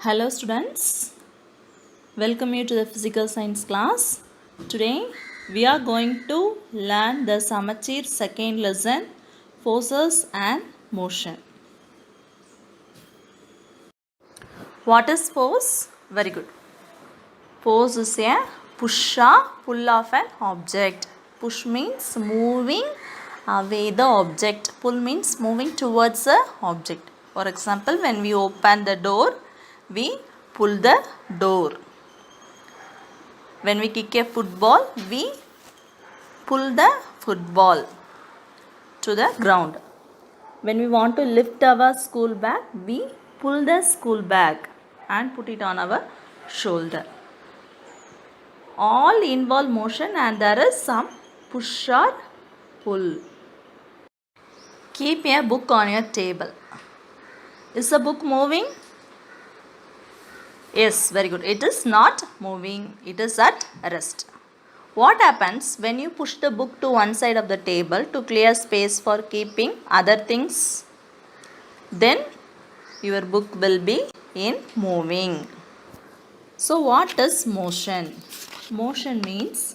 Hello students, welcome you to the physical science class. Today we are going to learn the Samachir second lesson, forces and motion. What is force? Very good. Force is a push or pull of an object. Push means moving away the object. Pull means moving towards the object. For example, when we open the door, we pull the door. When we kick a football, we pull the football to the ground. When we want to lift our school bag, we pull the school bag and put it on our shoulder. All involve motion and there is some push or pull. Keep a book on your table. Is the book moving? Yes, very good. It is not moving. It is at rest. What happens when you push the book to one side of the table to clear space for keeping other things? Then your book will be in moving. So what is motion? Motion means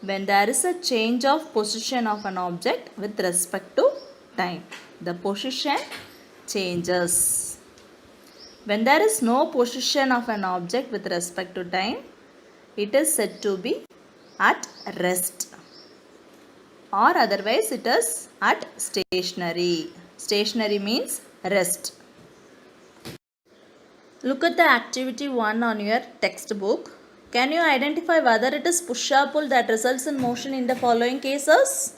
when there is a change of position of an object with respect to time. The position changes. When there is no position of an object with respect to time, it is said to be at rest, or otherwise it is at stationary. Stationary means rest. Look at the activity 1 on your textbook. Can you identify whether it is push or pull that results in motion in the following cases?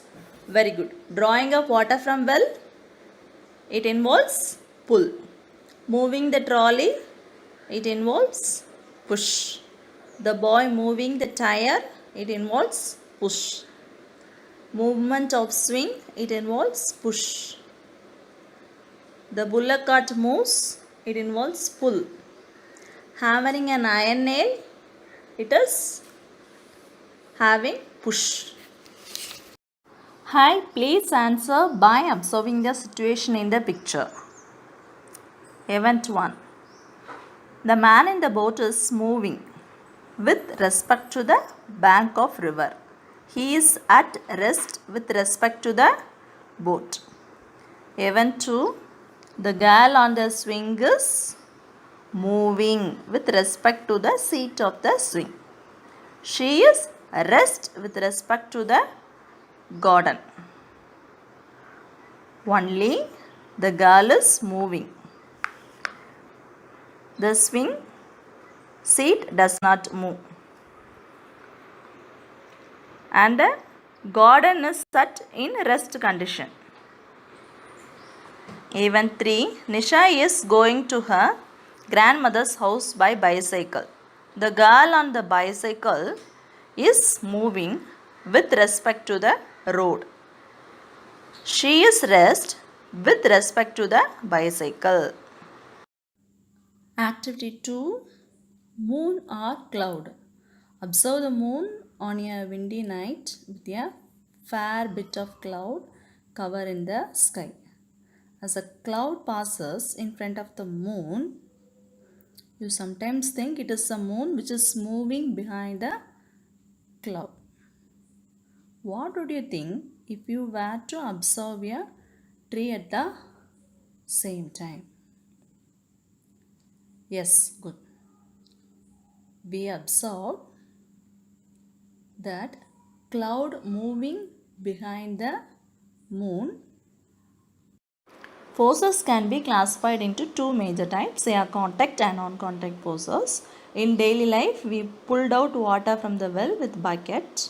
Very good. Drawing of water from well, it involves pull. Moving the trolley, it involves push. The boy moving the tire, it involves push. Movement of swing, it involves push. The bullock cart moves, it involves pull. Hammering an iron nail, it is having push. Hi, please answer by observing the situation in the picture. Event 1. The man in the boat is moving with respect to the bank of river. He is at rest with respect to the boat. Event 2. The girl on the swing is moving with respect to the seat of the swing. She is at rest with respect to the garden. Only the girl is moving. The swing seat does not move. And the garden is set in rest condition. Event 3. Nisha is going to her grandmother's house by bicycle. The girl on the bicycle is moving with respect to the road. She is rest with respect to the bicycle. Activity 2. Moon or cloud. Observe the moon on a windy night with a fair bit of cloud cover in the sky. As a cloud passes in front of the moon, you sometimes think it is the moon which is moving behind the cloud. What would you think if you were to observe a tree at the same time? Yes, good. We observe that cloud moving behind the moon. Forces can be classified into two major types. They are contact and non-contact forces. In daily life, we pulled out water from the well with bucket.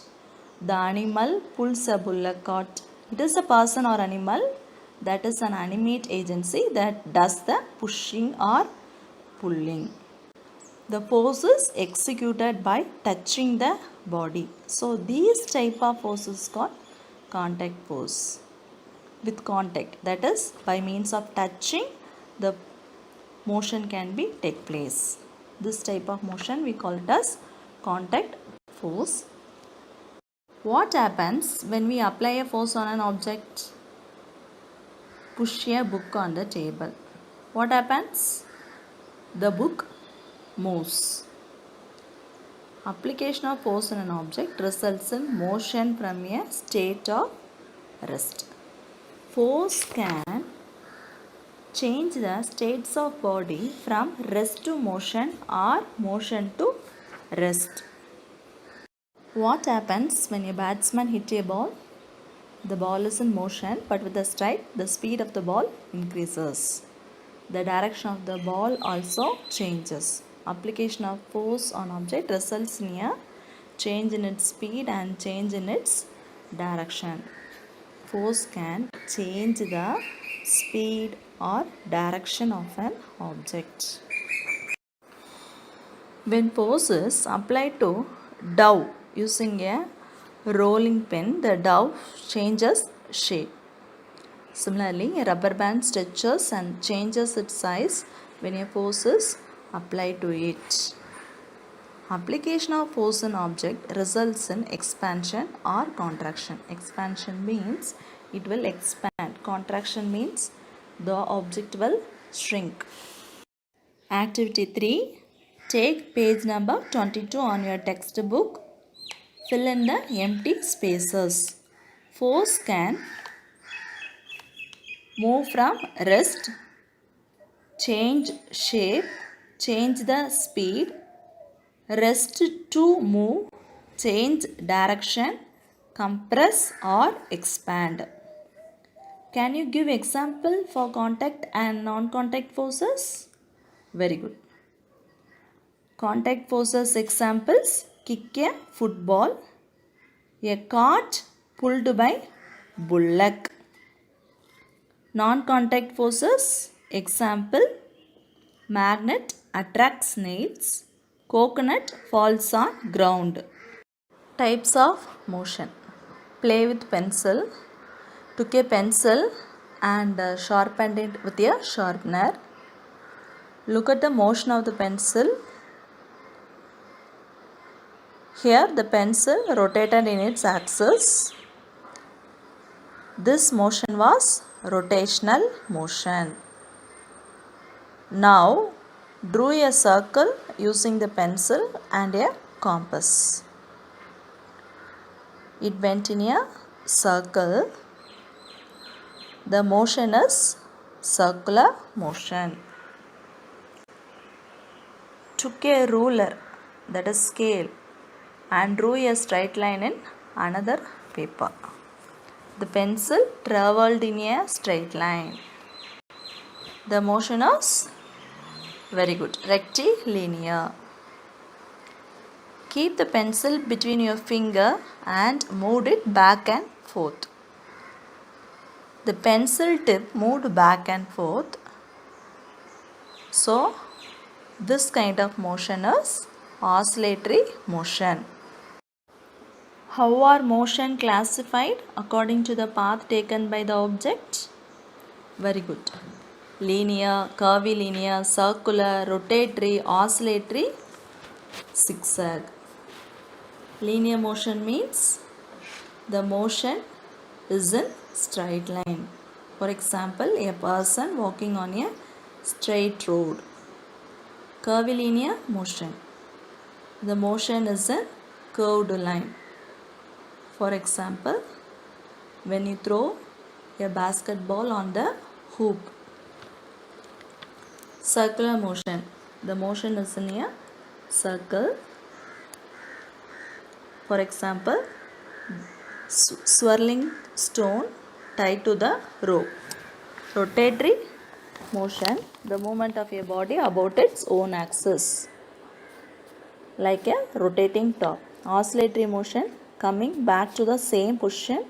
The animal pulls a bullock cart. It is a person or animal that is an animate agency that does the pushing or pulling. The force is executed by touching the body. So these type of forces called contact force. With contact, that is by means of touching, the motion can be take place. This type of motion we call it as contact force. What happens when we apply a force on an object? Push a book on the table. What happens? The book moves. Application of force on an object results in motion from a state of rest. Force can change the states of body from rest to motion or motion to rest. What happens when a batsman hits a ball? The ball is in motion, but with a strike, the speed of the ball increases. The direction of the ball also changes. Application of force on object results in a change in its speed and change in its direction. Force can change the speed or direction of an object. When force is applied to dove using a rolling pin, the dove changes shape. Similarly, a rubber band stretches and changes its size when a force is applied to it. Application of force on object results in expansion or contraction. Expansion means it will expand. Contraction means the object will shrink. Activity 3. Take page number 22 on your textbook. Fill in the empty spaces. Force can move from rest, change shape, change the speed, rest to move, change direction, compress or expand. Can you give example for contact and non-contact forces? Very good. Contact forces examples: kick a football, a cart pulled by bullock. Non-contact forces example: magnet attracts nails, coconut falls on ground. Types of motion: play with pencil, took a pencil and sharpened it with a sharpener. Look at the motion of the pencil. Here the pencil rotated in its axis. This motion was rotational motion. Now drew a circle using the pencil and a compass. It went in a circle. The motion is circular motion. Took a ruler, that is scale, and drew a straight line in another paper. The pencil travelled in a straight line. The motion is very good, rectilinear. Keep the pencil between your finger and moved it back and forth. The pencil tip moved back and forth. So this kind of motion is oscillatory motion. How are motion classified according to the path taken by the object? Very good. Linear, curvilinear, circular, rotatory, oscillatory, zigzag. Linear motion means the motion is in straight line. For example, a person walking on a straight road. Curvilinear motion, the motion is in curved line. For example, when you throw a basketball on the hoop. Circular motion, the motion is in a circle. For example, swirling stone tied to the rope. Rotatory motion, the movement of a body about its own axis, like a rotating top. Oscillatory motion, coming back to the same position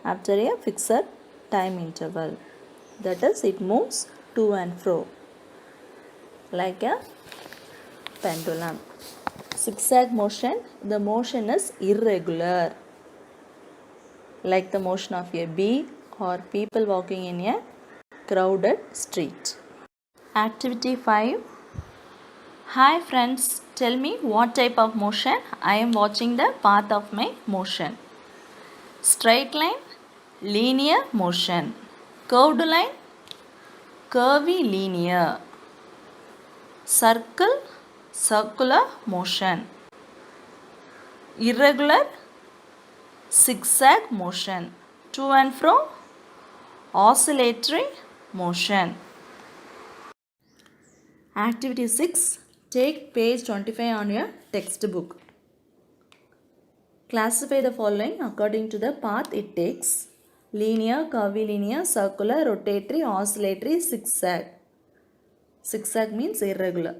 after a fixed time interval. That is, it moves to and fro like a pendulum. Zigzag motion, the motion is irregular, like the motion of a bee or people walking in a crowded street. Activity 5. Hi friends, tell me what type of motion I am watching the path of my motion. Straight line, linear motion. Curved line, curvilinear. Circle, circular motion. Irregular, zigzag motion. To and fro, oscillatory motion. Activity 6. Take page 25 on your textbook. Classify the following according to the path it takes: linear, curvilinear, circular, rotatory, oscillatory, zigzag. Zigzag means irregular.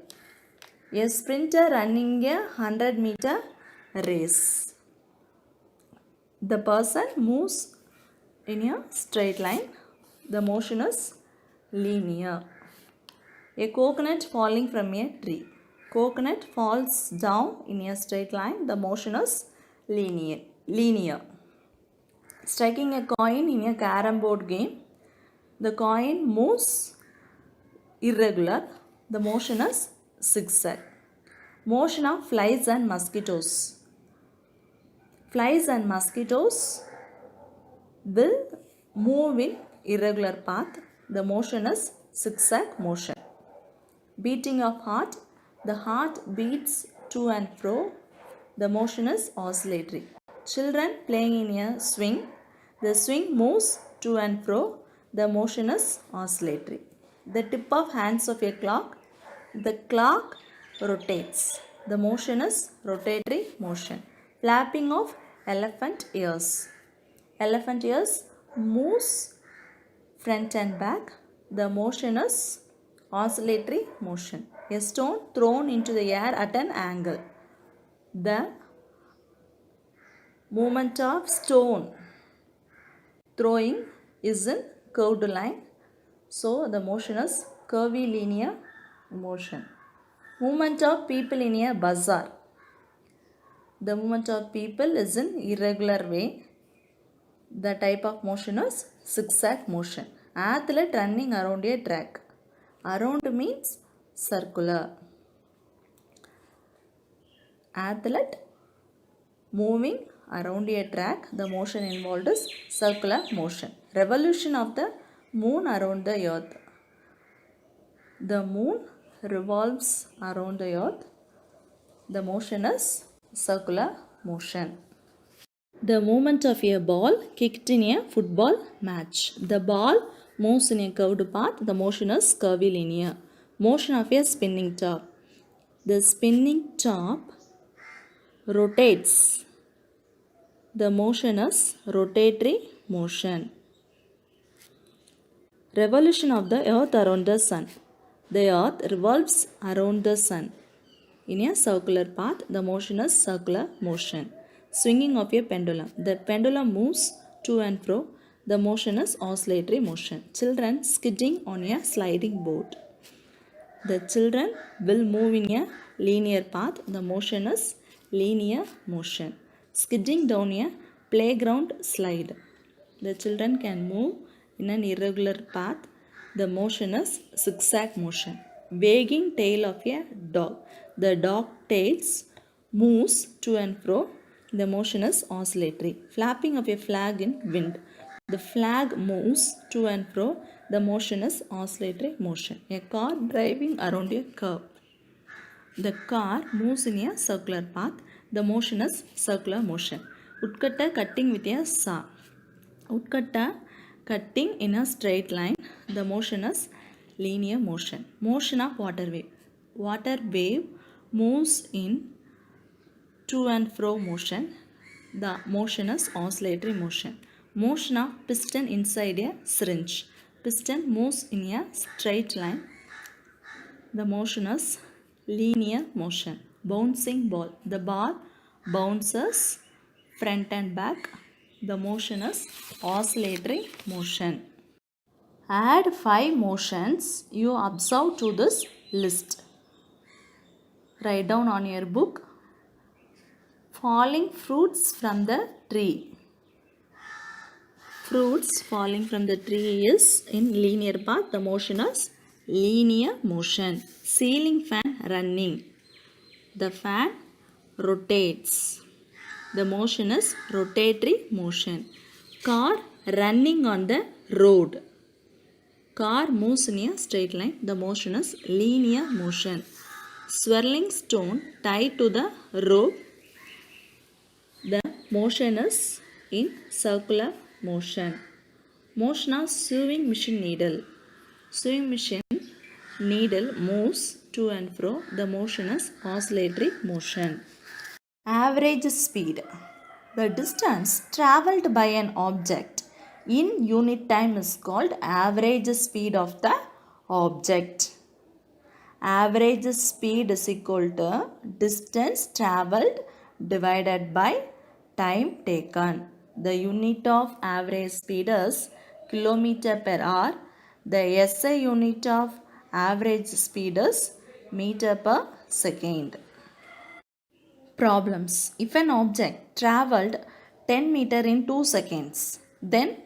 A sprinter running a 100-meter race. The person moves in a straight line. The motion is linear. A coconut falling from a tree. Coconut falls down in a straight line. The motion is linear. Striking a coin in a carom board game. The coin moves irregular. The motion is zigzag. Motion of flies and mosquitoes. Flies and mosquitoes will move in irregular path. The motion is zigzag motion. Beating of heart. The heart beats to and fro. The motion is oscillatory. Children playing in a swing. The swing moves to and fro. The motion is oscillatory. The tip of hands of a clock. The clock rotates. The motion is rotatory motion. Flapping of elephant ears. Elephant ears moves front and back. The motion is oscillatory motion. A stone thrown into the air at an angle. The movement of stone throwing is in curved line. So the motion is curvilinear motion. Movement of people in a bazaar. The movement of people is in irregular way. The type of motion is zigzag motion. Athlete running around a track. Around means circular. Athlete moving around a track. The motion involved is circular motion. Revolution of the moon around the earth. The moon revolves around the earth. The motion is circular motion. The movement of a ball kicked in a football match. The ball moves in a curved path. The motion is curvilinear. Motion of a spinning top. The spinning top rotates. The motion is rotatory motion. Revolution of the earth around the sun. The earth revolves around the sun in a circular path. The motion is circular motion. Swinging of a pendulum. The pendulum moves to and fro. The motion is oscillatory motion. Children skidding on a sliding board. The children will move in a linear path. The motion is linear motion. Skidding down a playground slide. The children can move in an irregular path. The motion is zigzag motion. Wagging tail of a dog. The dog tails moves to and fro. The motion is oscillatory. Flapping of a flag in wind. The flag moves to and fro. The motion is oscillatory motion. A car driving around a curve. The car moves in a circular path. The motion is circular motion. Woodcutter cutting with a saw. Woodcutter cutting in a straight line. The motion is linear motion. Motion of water wave. Water wave moves in to and fro motion. The motion is oscillatory motion. Motion of piston inside a syringe. Piston moves in a straight line. The motion is linear motion. Bouncing ball. The ball bounces front and back. The motion is oscillatory motion. Add 5 motions you observe to this list. Write down on your book. Falling fruits from the tree. Fruits falling from the tree is in linear path. The motion is linear motion. Ceiling fan running. The fan rotates. The motion is rotatory motion. Car running on the road. Car moves in a straight line. The motion is linear motion. swirling stone tied to the rope. The motion is in circular motion. Motion of sewing machine needle. Sewing machine needle moves to and fro. The motion is oscillatory motion. Average speed. The distance traveled by an object in unit time is called average speed of the object. Average speed is equal to distance traveled divided by time taken. The unit of average speed is kilometer per hour. The SI unit of average speed is meter per second. Problems. If an object traveled 10 meter in 2 seconds, then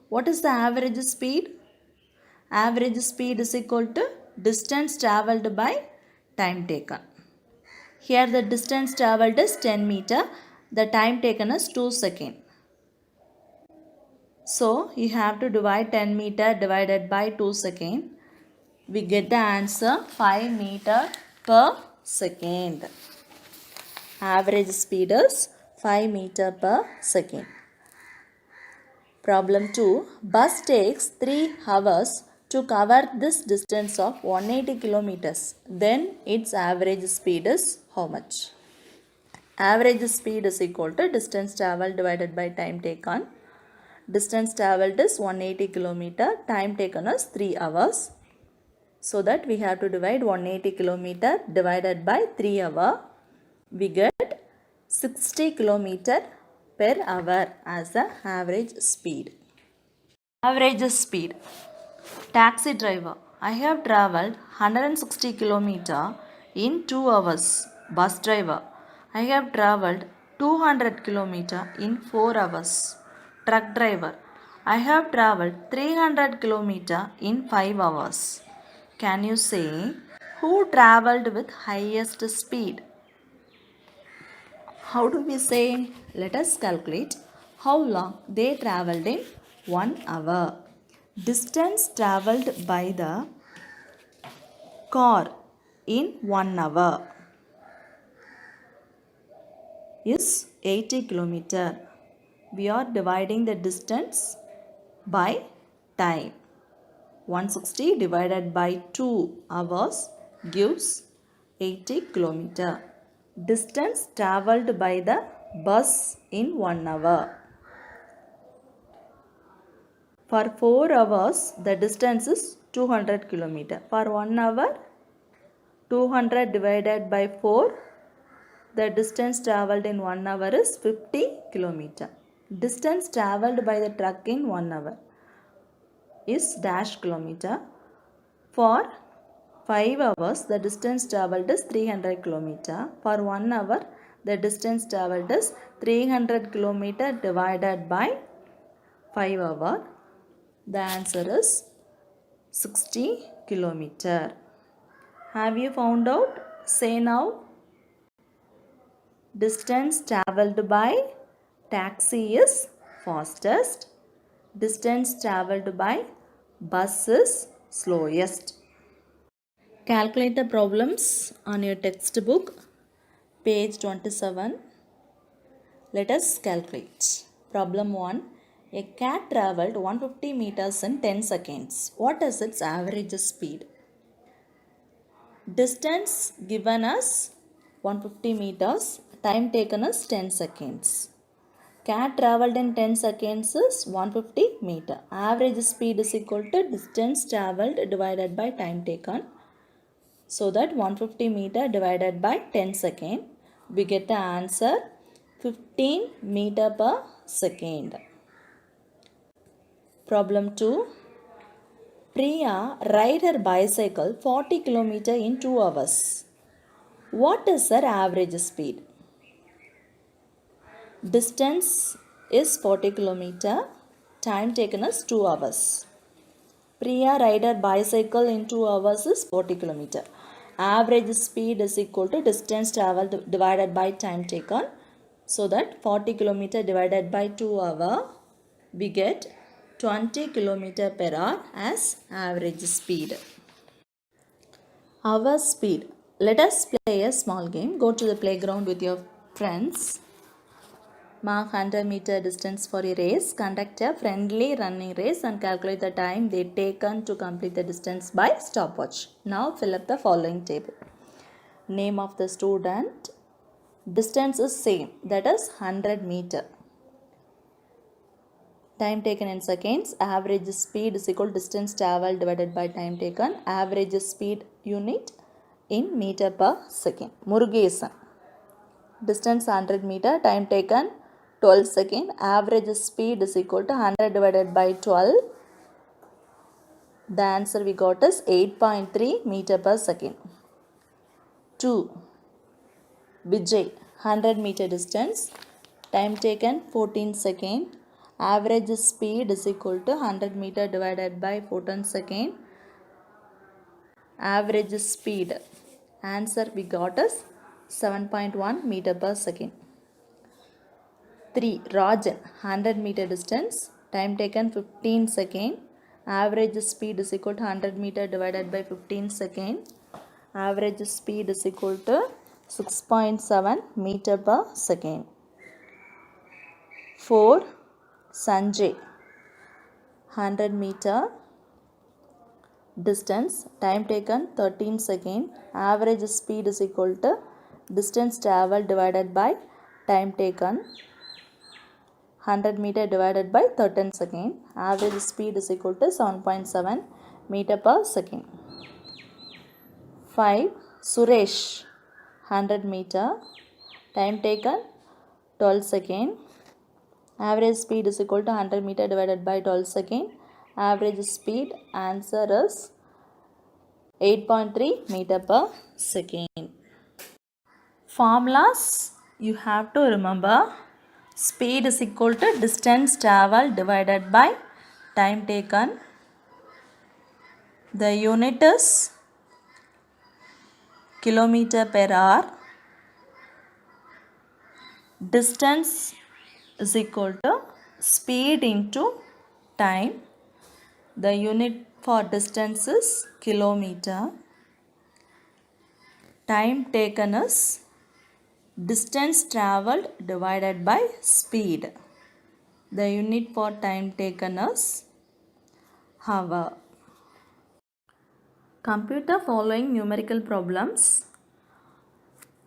what is the average speed? Average speed is equal to distance traveled by time taken. Here the distance traveled is 10 meter. The time taken is 2 seconds. So you have to divide 10 meter divided by 2 seconds. We get the answer 5 meter per second. Average speed is 5 meter per second. Problem 2. Bus takes 3 hours to cover this distance of 180 kilometers. Then its average speed is how much? Average speed is equal to distance traveled divided by time taken. Distance traveled is 180 kilometer. Time taken is 3 hours. So that we have to divide 180 kilometer divided by 3 hours. We get 60 kilometer per hour as the average speed. Average speed. Taxi driver. I have travelled 160 km in 2 hours. Bus driver. I have travelled 200 km in 4 hours. Truck driver. I have travelled 300 km in 5 hours. Can you say who travelled with highest speed? How do we say? Let us calculate how long they travelled in 1 hour. Distance travelled by the car in 1 hour is 80 km. We are dividing the distance by time. 160 divided by 2 hours gives 80 km. Distance travelled by the bus in 1 hour. For 4 hours, the distance is 200 km. For 1 hour, 200 divided by 4, the distance travelled in 1 hour is 50 km. Distance travelled by the truck in 1 hour is dash kilometer. For 5 hours, the distance travelled is 300 km. For 1 hour, the distance travelled is 300 km divided by 5 hours. The answer is 60 km. Have you found out? Say now. Distance travelled by taxi is fastest. Distance travelled by bus is slowest. Calculate the problems on your textbook, page 27. Let us calculate. Problem 1. A cat travelled 150 meters in 10 seconds. What is its average speed? Distance given as 150 meters. Time taken as 10 seconds. Cat travelled in 10 seconds is 150 meter. Average speed is equal to distance travelled divided by time taken. So that 150 meter divided by 10 second. We get the answer 15 meter per second. Problem 2. Priya ride her bicycle 40 km in 2 hours. What is her average speed? Distance is 40 km. Time taken is 2 hours. Priya ride her bicycle in 2 hours is 40 km. Average speed is equal to distance travelled divided by time taken. So that 40 km divided by 2 hours, we get 20 km per hour as average speed. Our speed. Let us play a small game. Go to the playground with your friends. Mark 100-meter distance for a race. Conduct a friendly running race and calculate the time they taken to complete the distance by stopwatch. Now fill up the following table. Name of the student. Distance is same, that is 100 meter. Time taken in seconds. Average speed is equal to distance traveled divided by time taken. Average speed unit in meter per second. Murugesan. Distance 100 meter. Time taken 12 seconds. Average speed is equal to 100 divided by 12. The answer we got is 8.3 meter per second. 2. Vijay. 100 meter distance. Time taken 14 seconds. Average speed is equal to 100 meter divided by 14 seconds. Average speed. Answer we got is 7.1 meter per second. 3. Rajan. 100 meter distance. Time taken 15 seconds. Average speed is equal to 100 meter divided by 15 seconds. Average speed is equal to 6.7 meter per second. 4. Sanjay. 100 meter distance. Time taken 13 seconds. Average speed is equal to distance traveled divided by time taken. 100 meter divided by 13 seconds. Average speed is equal to 7.7 meter per second. 5. Suresh. 100 meter. Time taken 12 seconds. Average speed is equal to 100 meter divided by 12 seconds. Average speed answer is 8.3 meter per second. Formulas you have to remember. Speed is equal to distance traveled divided by time taken. The unit is kilometer per hour. Distance is equal to speed into time. The unit for distance is kilometer. Time taken is distance traveled divided by speed. The unit for time taken is hour. Compute the following numerical problems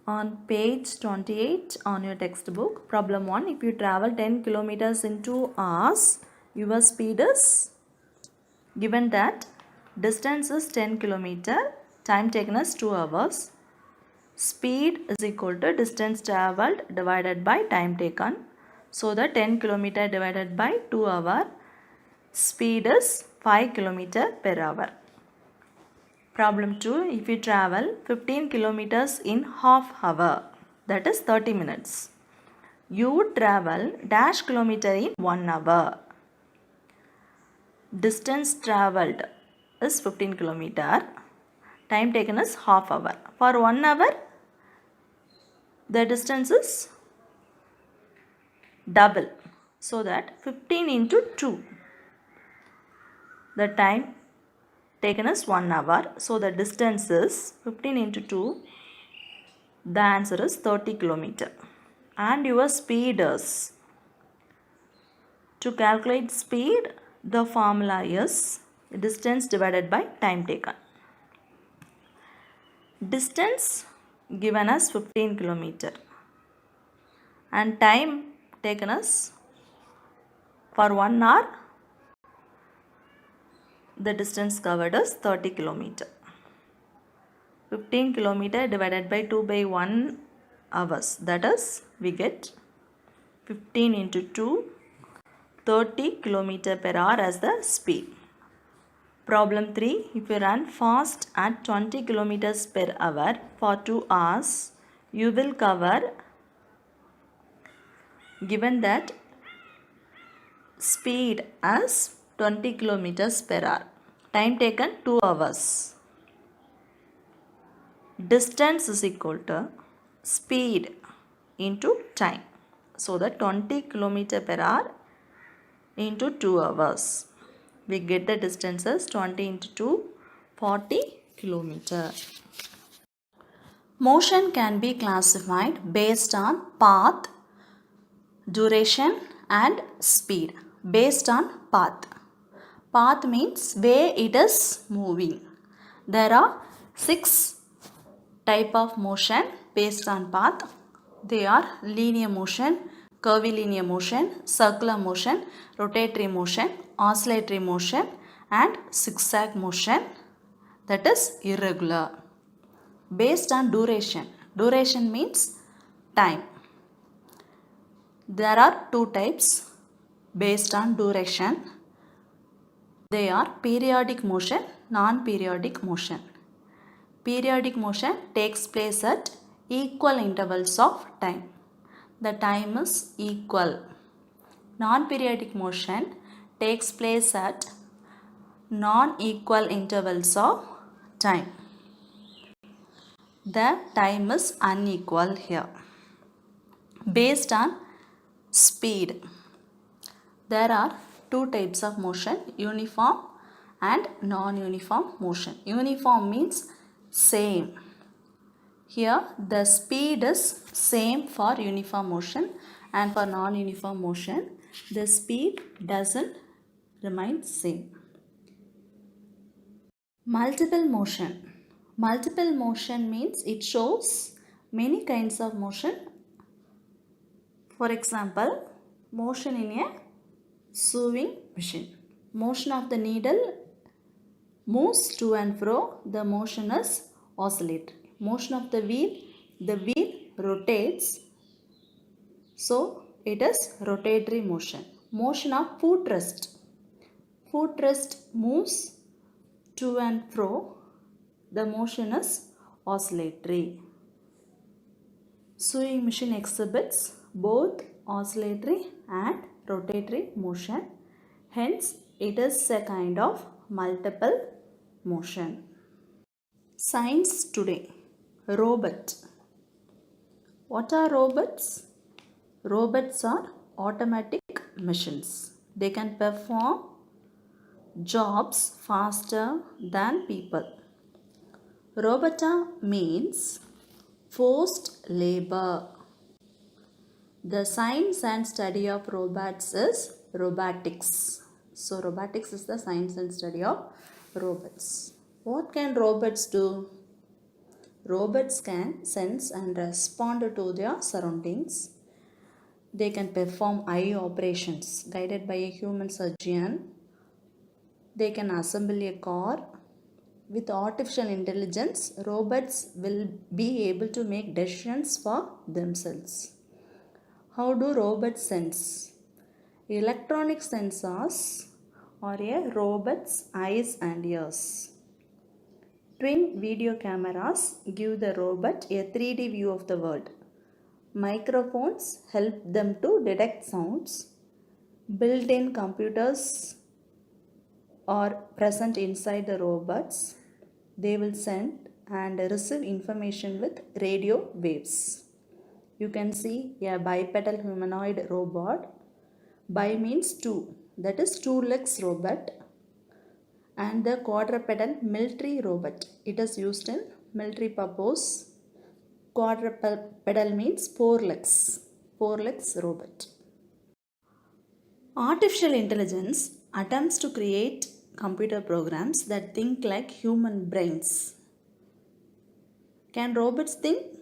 on page 28 on your textbook. Problem 1. If you travel 10 kilometers in 2 hours, your speed is given that distance is 10 kilometer, time taken is 2 hours. Speed is equal to distance traveled divided by time taken. So the 10 kilometer divided by 2 hour, speed is 5 kilometer per hour. Problem 2. If you travel 15 kilometers in half hour, that is 30 minutes, you would travel dash kilometer in 1 hour. Distance traveled is 15 kilometer. Time taken is half hour. For 1 hour, the distance is double. So that 15 into 2. The time taken is 1 hour. So the distance is 15 into 2. The answer is 30 kilometer. And your speed is, to calculate speed, the formula is distance divided by time taken. Distance given as 15 kilometer and time taken as for 1 hour, the distance covered is 30 kilometer. 15 kilometer divided by 2 by 1 hours, that is we get 15 into 2, 30 kilometer per hour as the speed. Problem 3. If you run fast at 20 kilometers per hour for 2 hours, you will cover, given that speed as 20 kilometers per hour. Time taken 2 hours. Distance is equal to speed into time. So the 20 kilometer per hour into 2 hours. We get the distance as 20 into 2, 40 kilometer. Motion can be classified based on path, duration and speed. Based on path. Path means where it is moving. There are 6 type of motion based on path. They are linear motion, curvilinear motion, circular motion, rotatory motion, oscillatory motion and zigzag motion, that is irregular. Based on duration. Duration means time. There are 2 types based on duration. They are periodic motion, non-periodic motion. Periodic motion takes place at equal intervals of time. The time is equal. Non-periodic motion takes place at non-equal intervals of time. The time is unequal here. Based on speed. There are 2 types of motion, uniform and non-uniform motion. Uniform means same. Here the speed is same for uniform motion and for non-uniform motion the speed doesn't remain same. Multiple motion. Multiple motion means it shows many kinds of motion. For example, motion in a sewing machine. Motion of the needle moves to and fro. The motion is oscillatory. Motion of the wheel rotates. So it is rotatory motion. Motion of footrest. Footrest moves to and fro. The motion is oscillatory. Sewing machine exhibits both oscillatory and rotatory motion. Hence, it is a kind of multiple motion. Science today. Robot. What are robots? Robots are automatic machines. They can perform jobs faster than people. Robota means forced labor. The science and study of robots is robotics. So robotics is the science and study of robots. What can robots do? Robots can sense and respond to their surroundings. They can perform eye operations guided by a human surgeon. They can assemble a car. With artificial intelligence, robots will be able to make decisions for themselves. How do robots sense? Electronic sensors are a robot's eyes and ears. Twin video cameras give the robot a 3D view of the world. Microphones help them to detect sounds. Built-in computers are present inside the robots. They will send and receive information with radio waves. You can see a bipedal humanoid robot. Bi means 2, that is 2 legs robot. And the quadrupedal military robot. It is used in military purpose. Quadrupedal means 4 legs. 4 legs robot. Artificial intelligence attempts to create computer programs that think like human brains. Can robots think?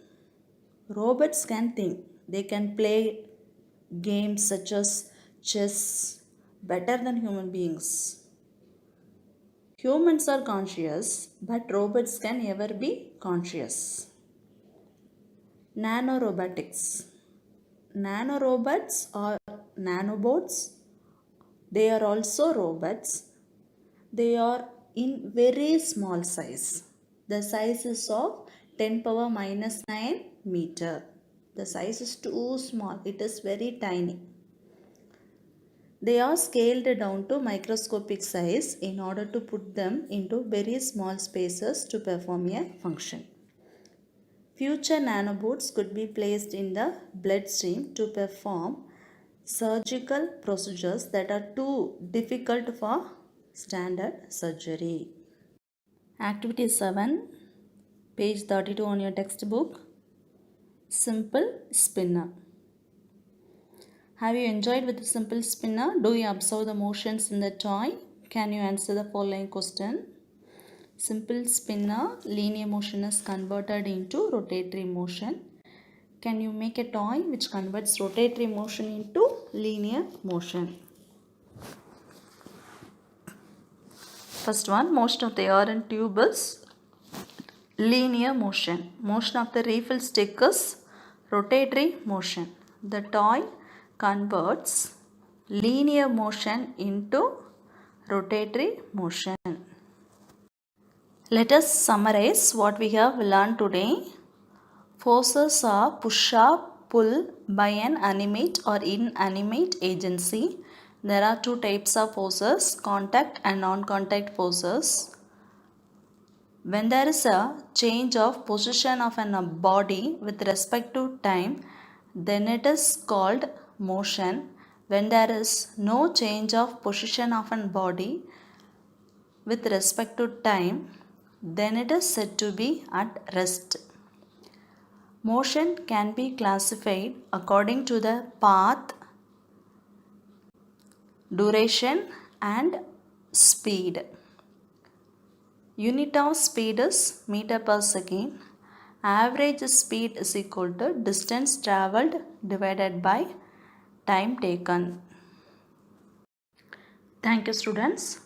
Robots can think. They can play games such as chess better than human beings. Humans are conscious, but robots can never be conscious. Nanorobotics. Nanorobots or nanobots, they are also robots. They are in very small size. The size is of 10 power minus 9 meter. The size is too small. It is very tiny. They are scaled down to microscopic size in order to put them into very small spaces to perform a function. Future nanobots could be placed in the bloodstream to perform surgical procedures that are too difficult for standard surgery. Activity 7. Page 32 on your textbook. Simple spinner. Have you enjoyed with the simple spinner? Do you observe the motions in the toy? Can you answer the following question? Simple spinner, linear motion is converted into rotatory motion. Can you make a toy which converts rotatory motion into linear motion? First one, motion of the air in tube is linear motion. Motion of the refill stick is rotatory motion. The toy converts linear motion into rotatory motion. Let us summarize what we have learned today. Forces are push up, pull by an animate or inanimate agency. There are two types of forces, contact and non-contact forces. When there is a change of position of a body with respect to time, then it is called motion. When there is no change of position of a body with respect to time, then it is said to be at rest. Motion can be classified according to the path, duration and speed. Unit of speed is meter per second. Average speed is equal to distance travelled divided by time taken. Thank you, students.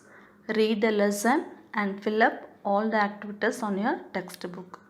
Read the lesson and fill up all the activities on your textbook.